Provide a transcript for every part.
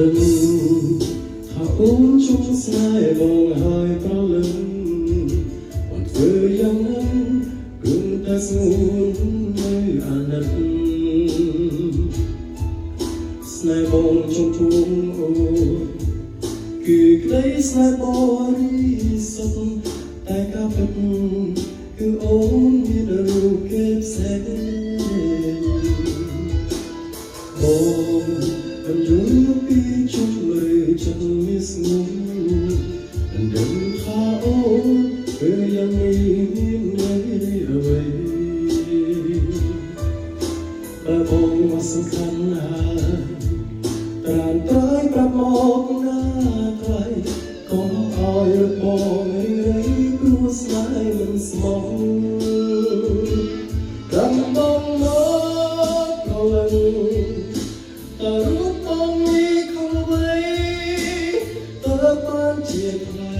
ដឹងថាអូនចង់ស្នេហ៍បងហើយប្រលឹងអូនធ្វើយ៉ាងណាព្រមតែស្ងួននៅអាណិតស្នេហ៍បងចំពោះអូនគឺក្តីស្នេហ៍បរិសុទ្ធតែការពិតគឺអូនមានរូបគេផ្សេងបងមិនយល់ពីជុំឬចិត្តមានស្ងួនមិនដឹងថាអូនគឺយ៉ាងនេះមានន័យអ្វីបើបងមកសំខាន់ណាស់ត្រានត្រៃប្រាប់មកណាថ្លៃកុំឲ្យបងរីព្រោះស្នេហ៍មិនស្មោះកំបងមកប្រលឹងតើរូបបងនេះខំអ្វីតើបានជាថ្លៃ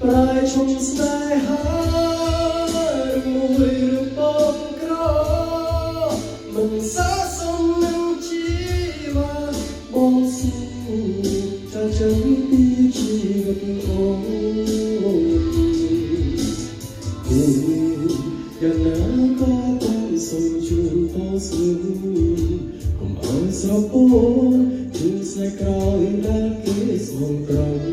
ប្រែឈុំស្នេហាមួយរូបបងក្រមិនស័ក្តិសមនឹងជីវិតបងស្នេហ៍จะฉันពីជីវិតអូនយ៉ាងណាក៏បងសូមជូនពរស្នូកុំឲ្យស្រពោនជូនស្នេហ៍ក្រោយដែលគេស្មងត្រង់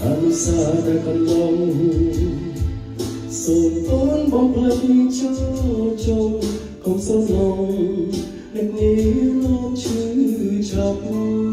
អនុសាដែលកន្លងសូមអូនបងផ្លេចចោលកុំសូមឡងអ្នកនេះលោកឈឺចាប់បង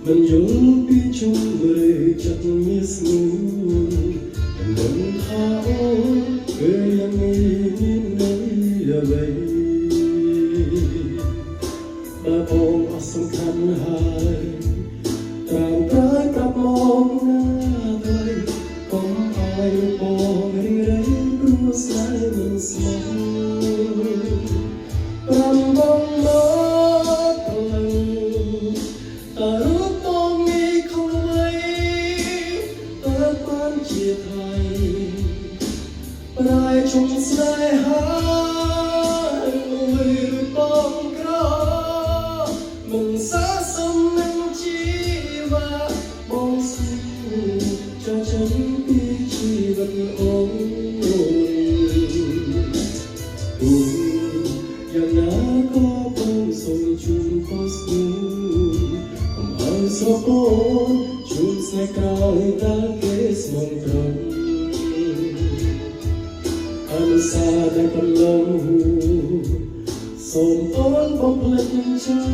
មិនយល់ពីជុំឬចិត្តមានស្ងួនមិនដឹងថាអូនគឺយ៉ាងនេះមានន័យអ្វីបើបងអត់សំខាន់ហើយត្រាំប្រែប្រាប់មកណាថ្លៃកុំឲ្យបងរីរៃព្រោះស្នេហ៍មិនស្មោះប្រាំបងមកប្រលឹងតើរូបបងនេះខំអ្វីតើបានជាថ្លៃប្រែឈុំស្នេហាមួយរូបបងក្រមិនស័ក្តិសមនឹងជីវិតបងស្នេហ៍ចង់ចាំពីជីវិតអូនយ៉ាងណាក៏បងសូមជូនពរស្នូស្រពោនជូនស្នេហ៍ក្រោយដែលគេស្មងត្រង់អនុសាដែលកន្លងសូមអូនបងផ្លេចចោល